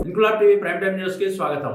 Inquilab TV prime time news కి స్వాగతం.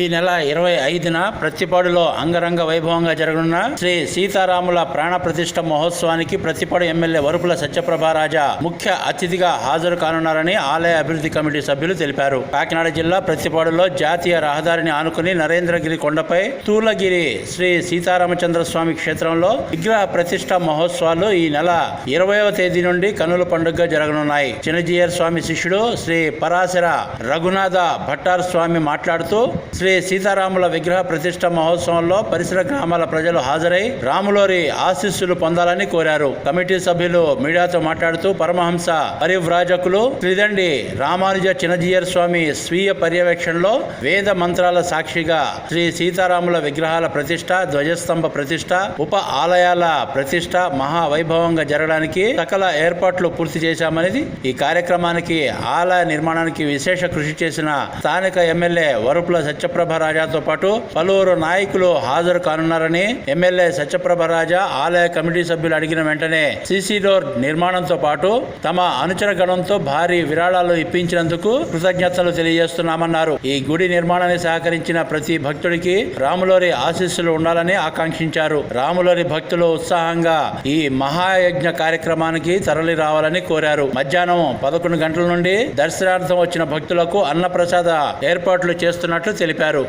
ఈ నెల 25న ప్రతిపాడులో అంగరంగ వైభవంగా జరగనున్న శ్రీ సీతారాముల ప్రాణ ప్రతిష్ఠ మహోత్సవానికి ప్రతిపాడు ఎమ్మెల్యే వరుపుల సత్యప్రభారాజా ముఖ్య అతిథిగా హాజరు కానున్నారని ఆలయ అభివృద్ధి కమిటీ సభ్యులు తెలిపారు. కాకినాడ జిల్లా ప్రతిపాడులో జాతీయ రహదారిని ఆనుకుని నరేంద్రగిరి కొండపై తూలగిరి శ్రీ సీతారామచంద్ర స్వామి క్షేత్రంలో విగ్రహ ప్రతిష్ఠ మహోత్సవాలు ఈ నెల 20వ తేదీ నుండి కన్నుల పండుగగా జరగనున్నాయి. చిన్నజీయర్ స్వామి శిష్యుడు శ్రీ పరాశర రఘునాథ భట్టార్ స్వామి మాట్లాడుతూ శ్రీ సీతారాముల విగ్రహ ప్రతిష్ఠ మహోత్సవంలో పరిసర గ్రామాల ప్రజలు హాజరై రాములోరి ఆశీస్సులు పొందాలని కోరారు. కమిటీ సభ్యులు మీడియాతో మాట్లాడుతూ పరమహంస పరివ్రాజకులు శ్రీదండి రామానుజ చిన్నజీయర్ స్వామి స్వీయ పర్యవేక్షణలో వేద మంత్రాల సాక్షిగా శ్రీ సీతారాముల విగ్రహాల ప్రతిష్ఠ, ధ్వజస్తంభ ప్రతిష్ఠ, ఉప ఆలయాల ప్రతిష్ఠ మహావైభవంగా జరగడానికి సకల ఏర్పాట్లు పూర్తి చేశామని, ఈ కార్యక్రమానికి ఆలయ నిర్మాణానికి విశేష కృషి చేసిన స్థానిక ఎమ్మెల్యే వరుపుల సత్యప్రభారాజాతో పాటు పలువురు నాయకులు హాజరు కానున్నారని, ఎమ్మెల్యే సత్యప్రభారాజా ఆలయ కమిటీ సభ్యులు అడిగిన వెంటనే సీసీ డోర్ నిర్మాణంతో పాటు తమ అనుచర గణంతో భారీ విరాళాలు ఇప్పించినందుకు కృతజ్ఞతలు తెలియజేస్తున్నామన్నారు. ఈ గుడి నిర్మాణానికి సహకరించిన ప్రతి భక్తుడికి రాములోరి ఆశీస్సులు ఉండాలని ఆకాంక్షించారు. రాములోరి భక్తులు ఉత్సాహంగా ఈ మహాయజ్ఞ కార్యక్రమానికి తరలి రావాలని కోరారు. మధ్యాహ్నం 11 గంటల నుండి దర్శనార్థం వచ్చిన భక్తులకు అన్నప్రసాద ఏర్పాట్లు చేస్తున్నట్లు తెలిపారు.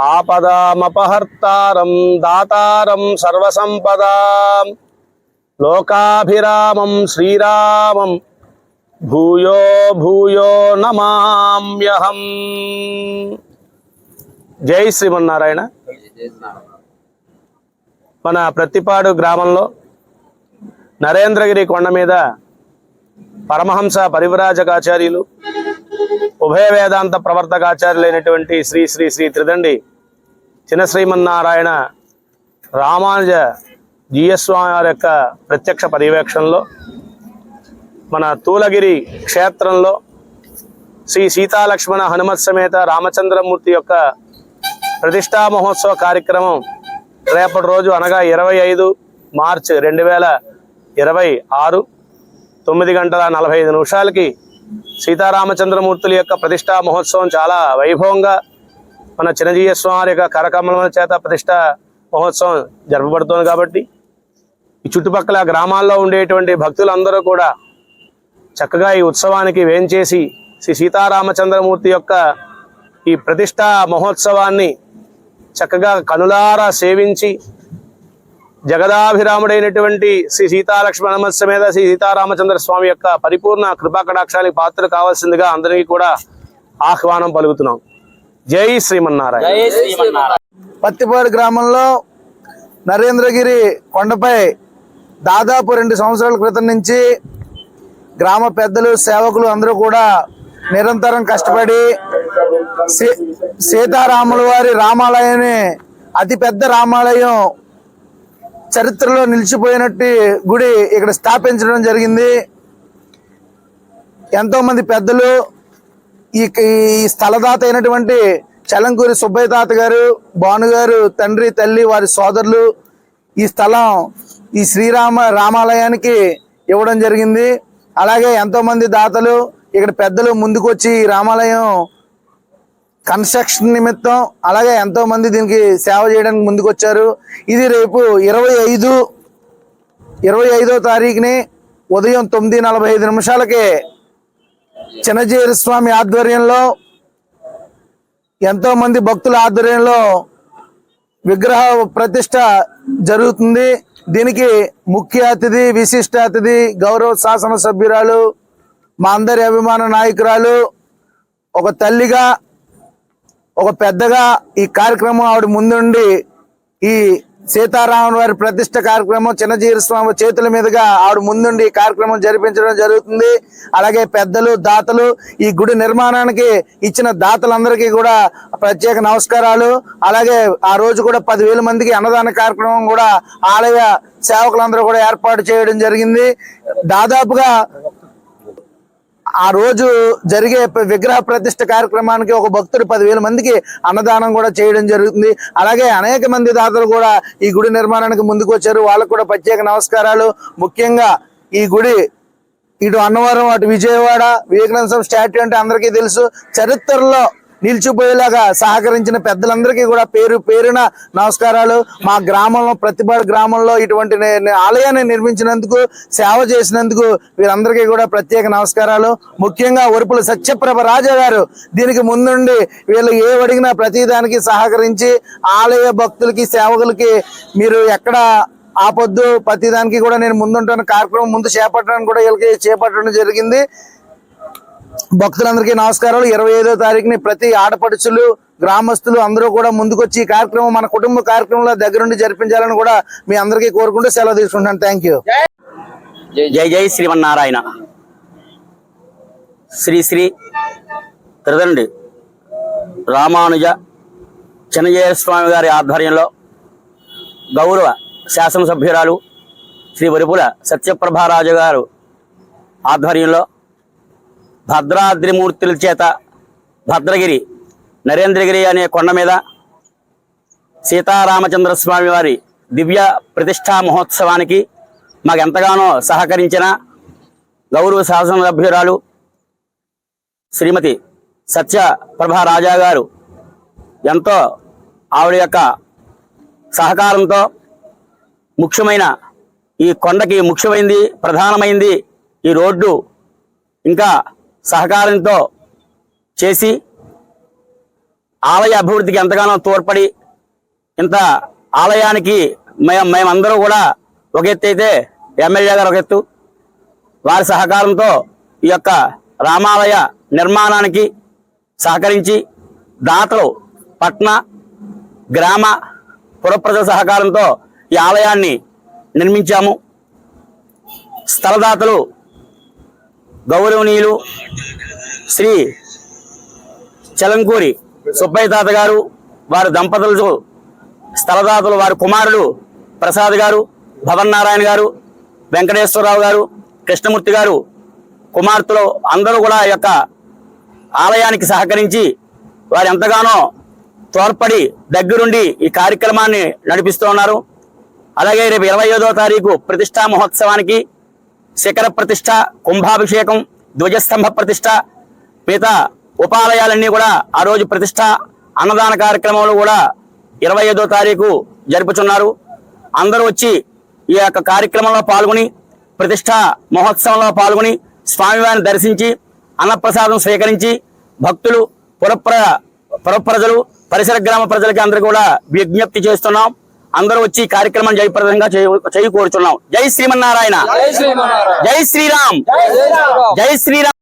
ఆపదామపహర్తారం దాతారం సర్వసంపదాం లోకాభిరామం శ్రీరామం భూయో భూయో నమామ్యహం. జై శ్రీమన్నారాయణ. మన ప్రతిపాడు గ్రామంలో నరేంద్రగిరి కొండ మీద పరమహంస పరివ్రాజకాచార్యులు, ఉభయ వేదాంత ప్రవర్తకాచార్యులైనటువంటి శ్రీ శ్రీ శ్రీ త్రిదండి చిన్న శ్రీమన్నారాయణ రామానుజ జీయస్వామి వారి యొక్క ప్రత్యక్ష పర్యవేక్షణలో మన తూలగిరి క్షేత్రంలో శ్రీ సీతాలక్ష్మణ హనుమత్ సమేత రామచంద్రమూర్తి యొక్క ప్రతిష్టా మహోత్సవ కార్యక్రమం రేపటి రోజు అనగా 25 మార్చి 2026 9:45 సీతారామచంద్రమూర్తుల యొక్క ప్రతిష్టా మహోత్సవం చాలా వైభవంగా మన చిన్నజీయ స్వామి యొక్క కరకమల చేత ప్రతిష్టా మహోత్సవం జరపబడుతోంది. కాబట్టి ఈ చుట్టుపక్కల గ్రామాల్లో ఉండేటువంటి భక్తులందరూ కూడా చక్కగా ఈ ఉత్సవానికి వేంచేసి శ్రీ సీతారామచంద్రమూర్తి యొక్క ఈ ప్రతిష్టా మహోత్సవాన్ని చక్కగా కనులారా సేవించి జగదాభిరాముడైనటువంటి శ్రీ సీతాలక్ష్మణ సమేత శ్రీ సీతారామచంద్ర స్వామి యొక్క పరిపూర్ణ కృపాకటాక్షానికి పాత్ర కావాల్సిందిగా అందరికీ కూడా ఆహ్వానం పలుకుతున్నాం. జై శ్రీమన్నారాయణ. పత్తిపాడు గ్రామంలో నరేంద్రగిరి కొండపై దాదాపు 2 సంవత్సరాల క్రితం నుంచి గ్రామ పెద్దలు, సేవకులు అందరూ కూడా నిరంతరం కష్టపడి సీతారాముల వారి రామాలయాన్ని, అతి పెద్ద రామాలయం, చరిత్రలో నిలిచిపోయినట్టు గుడి ఇక్కడ స్థాపించడం జరిగింది. ఎంతో మంది పెద్దలు, ఈ స్థలదాత అయినటువంటి చలంకూరి సుబ్బయ్య తాత గారు, భానుగారు తండ్రి, తల్లి, వారి సోదరులు ఈ స్థలం ఈ రామాలయానికి ఇవ్వడం జరిగింది. అలాగే ఎంతో మంది దాతలు, ఇక్కడ పెద్దలు ముందుకు వచ్చి రామాలయం కన్స్ట్రక్షన్ నిమిత్తం అలాగే ఎంతో మంది దీనికి సేవ చేయడానికి ముందుకు వచ్చారు. ఇది రేపు 25వ తారీఖుని ఉదయం 9:45 చిన్నజీయర్ స్వామి ఆధ్వర్యంలో, ఎంతో మంది భక్తుల ఆధ్వర్యంలో విగ్రహ ప్రతిష్ట జరుగుతుంది. దీనికి ముఖ్య అతిథి, విశిష్ట అతిథి, గౌరవ శాసన సభ్యురాలు మా అందరి అభిమాన నాయకురాలు, ఒక తల్లిగా, ఒక పెద్దగా ఈ కార్యక్రమం ఆవిడ ముందుండి ఈ సీతారాముల వారి ప్రతిష్ట కార్యక్రమం చిన్నజీర స్వామి చేతుల మీదుగా ఆవిడ ముందుండి ఈ కార్యక్రమం జరిపించడం జరుగుతుంది. అలాగే పెద్దలు, దాతలు, ఈ గుడి నిర్మాణానికి ఇచ్చిన దాతలందరికీ కూడా ప్రత్యేక నమస్కారాలు. అలాగే ఆ రోజు కూడా 10,000 మందికి అన్నదాన కార్యక్రమం కూడా ఆలయ సేవకులందరూ కూడా ఏర్పాటు చేయడం జరిగింది. దాదాపుగా ఆ రోజు జరిగే విగ్రహ ప్రతిష్ఠ కార్యక్రమానికి ఒక భక్తుడు 10,000 మందికి అన్నదానం కూడా చేయడం జరుగుతుంది. అలాగే అనేక మంది దాతలు కూడా ఈ గుడి నిర్మాణానికి ముందుకు వచ్చారు. వాళ్ళకు కూడా ప్రత్యేక నమస్కారాలు. ముఖ్యంగా ఈ గుడి ఇటు అన్నవరం, అటు విజయవాడ, వివేకానంద స్టాట్యూ అంటే అందరికీ తెలుసు. చరిత్రలో నిలిచిపోయేలాగా సహకరించిన పెద్దలందరికీ కూడా పేరు పేరున నమస్కారాలు. మా గ్రామంలో, ప్రతిపాడు గ్రామంలో ఇటువంటి ఆలయాన్ని నిర్మించినందుకు, సేవ చేసినందుకు వీరందరికీ కూడా ప్రత్యేక నమస్కారాలు. ముఖ్యంగా వరుపుల సత్యప్రభ రాజా గారు దీనికి ముందుండి వీళ్ళు అడిగినా ప్రతిదానికి సహకరించి ఆలయ భక్తులకి, సేవకులకి మీరు ఎక్కడ ఆపొద్దు, ప్రతిదానికి కూడా నేను ముందుంటాను, కార్యక్రమం ముందు చేపట్టడానికి కూడా వీళ్ళకి చేపట్టడం జరిగింది. భక్తులందరికీ నమస్కారాలు. 25వ తారీఖుని ప్రతి ఆడపడుచులు, గ్రామస్తులు అందరూ కూడా ముందుకొచ్చి ఈ కార్యక్రమం మన కుటుంబ కార్యక్రమంలో దగ్గరుండి జరిపించాలని కూడా మీ అందరికీ కోరుకుంటూ సెలవు తీసుకుంటాను. Thank you. జై జై శ్రీమన్నారాయణ. శ్రీ శ్రీ త్రిదండి రామానుజ చిన్నజీర స్వామి గారి ఆధ్వర్యంలో గౌరవ శాసనసభ్యురాలు శ్రీ వరుపుల సత్యప్రభారాజు గారు ఆధ్వర్యంలో భద్రాద్రిమూర్తుల చేత భద్రగిరి, నరేంద్రగిరి అనే కొండ మీద సీతారామచంద్ర స్వామి వారి దివ్య ప్రతిష్టా మహోత్సవానికి మాకెంతగానో సహకరించిన గౌరవ శాసనసభ్యురాలు శ్రీమతి సత్యప్రభా రాజా గారు ఎంతో ఆవిడ యొక్క సహకారంతో ముఖ్యమైన ఈ కొండకి ముఖ్యమైనది, ప్రధానమైంది ఈ రోడ్డు ఇంకా సహకారంతో చేసి ఆలయ అభివృద్ధికి ఎంతగానో తోడ్పడి, ఇంత ఆలయానికి మేమందరూ కూడా ఒక ఎత్తు అయితే ఎమ్మెల్యే గారు ఒక ఎత్తు, వారి సహకారంతో ఈ యొక్క రామాలయ నిర్మాణానికి సహకరించి దాతలు, పట్న, గ్రామ, పురప్రజల సహకారంతో ఈ ఆలయాన్ని నిర్మించాము. స్థలదాతలు గౌరవనీయులు శ్రీ చలంకూరి సుబ్బయ్య తాత గారు, వారి దంపతులు స్థలదాతలు, వారి కుమారుడు ప్రసాద్ గారు, భవన్ నారాయణ గారు, వెంకటేశ్వరరావు గారు, కృష్ణమూర్తి గారు కుమార్తెలు అందరూ కూడా ఈ యొక్క ఆలయానికి సహకరించి వారు ఎంతగానో తోడ్పడి దగ్గరుండి ఈ కార్యక్రమాన్ని నడిపిస్తూ ఉన్నారు. అలాగే రేపు 25వ తారీఖు ప్రతిష్టా మహోత్సవానికి శిఖర ప్రతిష్ట, కుంభాభిషేకం, ధ్వజస్తంభ ప్రతిష్ట, మిగతా ఉపాలయాలన్నీ కూడా ఆ రోజు ప్రతిష్ట, అన్నదాన కార్యక్రమంలో కూడా 25వ తారీఖు జరుపుతున్నారు. అందరూ వచ్చి ఈ యొక్క కార్యక్రమంలో పాల్గొని, ప్రతిష్టా మహోత్సవంలో పాల్గొని స్వామివారిని దర్శించి అన్నప్రసాదం స్వీకరించి భక్తులు, పురప్రజలు, పరిసర గ్రామ ప్రజలకి అందరికీ కూడా విజ్ఞప్తి చేస్తున్నాం. అందరూ వచ్చి కార్యక్రమం జయప్రదంగా చేయి కోరుచున్నాం. జై శ్రీమన్నారాయణ, జై శ్రీరామ్, జై శ్రీరామ్.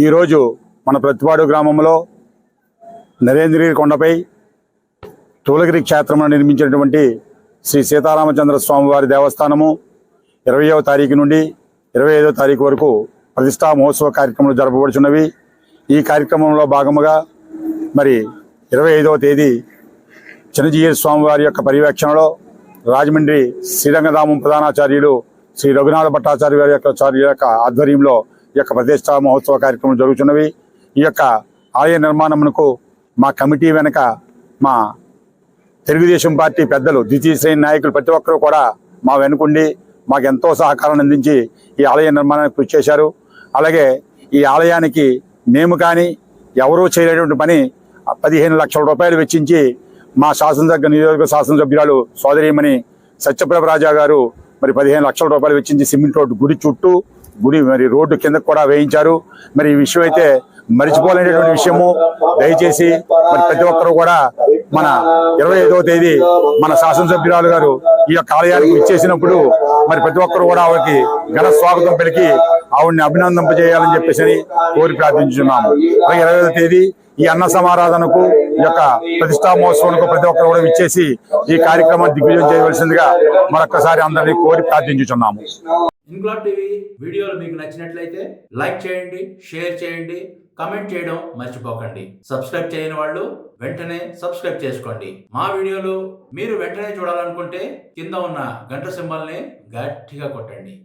ఈ రోజు మన ప్రతిపాడు గ్రామంలో నరేంద్రగిరి కొండపై తూలగిరి క్షేత్రంలో నిర్మించినటువంటి శ్రీ సీతారామచంద్ర స్వామి వారి దేవస్థానము 20వ తారీఖు నుండి 25వ తారీఖు వరకు ప్రతిష్టా మహోత్సవ కార్యక్రమాలు జరపబడుచున్నవి. ఈ కార్యక్రమంలో భాగముగా మరి 25వ తేదీ చిన్నజీర స్వామి వారి యొక్క పర్యవేక్షణలో రాజమండ్రి శ్రీరంగధామం ప్రధానాచార్యులు శ్రీ రఘునాథ భట్టాచార్య వారి యొక్క ఆధ్వర్యంలో ఈ యొక్క ప్రతిష్టా మహోత్సవ కార్యక్రమం జరుగుతున్నవి. ఈ యొక్క ఆలయ నిర్మాణమునకు మా కమిటీ వెనక మా తెలుగుదేశం పార్టీ పెద్దలు, ద్వితీయ శ్రేణి నాయకులు ప్రతి ఒక్కరూ కూడా మా వెనుకుండి మాకు ఎంతో సహకారం అందించి ఈ ఆలయ నిర్మాణానికి కృషి చేశారు. అలాగే ఈ ఆలయానికి మేము కానీ ఎవరూ చేయలేటువంటి పని 15 లక్షల రూపాయలు వెచ్చించి మా నియోజకవర్గ శాసనసభ్యురాలు సోదరీమణి సత్యప్రభ రాజా గారు మరి 15 లక్షల రూపాయలు వెచ్చించి సిమెంట్ రోడ్డు గుడి చుట్టూ, గుడి మరి రోడ్డు కిందకు కూడా వేయించారు. మరి ఈ విషయం అయితే మరిచిపోలేనటువంటి విషయము. దయచేసి మరి ప్రతి ఒక్కరూ కూడా మన 25వ తేదీ మన శాసనసభ్యురాలు గారు ఈ యొక్క ఆలయానికి ఇచ్చేసినప్పుడు మరి ప్రతి ఒక్కరు కూడా ఆవిడకి ఘన స్వాగతం పలికి ఆవిడని అభినందింపజేయాలని చెప్పేసి కోరి ప్రార్థించున్నాము. అలాగే 25వ తేదీ ఈ అన్న సమారాధనకు ఈ యొక్క ప్రతిష్టా మహోత్సవానికి ప్రతి ఒక్కరు కూడా ఇచ్చేసి ఈ కార్యక్రమాన్ని దిగ్విజయం చేయవలసిందిగా మరొక్కసారి అందరినీ కోరి ప్రార్థించుచున్నాము. ఇంక్లాబ్ టీవీ వీడియోలు మీకు నచ్చినట్లయితే లైక్ చేయండి, షేర్ చేయండి, కమెంట్ చేయడం మర్చిపోకండి. సబ్స్క్రైబ్ చేయని వాళ్ళు వెంటనే సబ్స్క్రైబ్ చేసుకోండి. మా వీడియోలు మీరు వెంటనే చూడాలనుకుంటే కింద ఉన్న గంట సింబల్ని గట్టిగా కొట్టండి.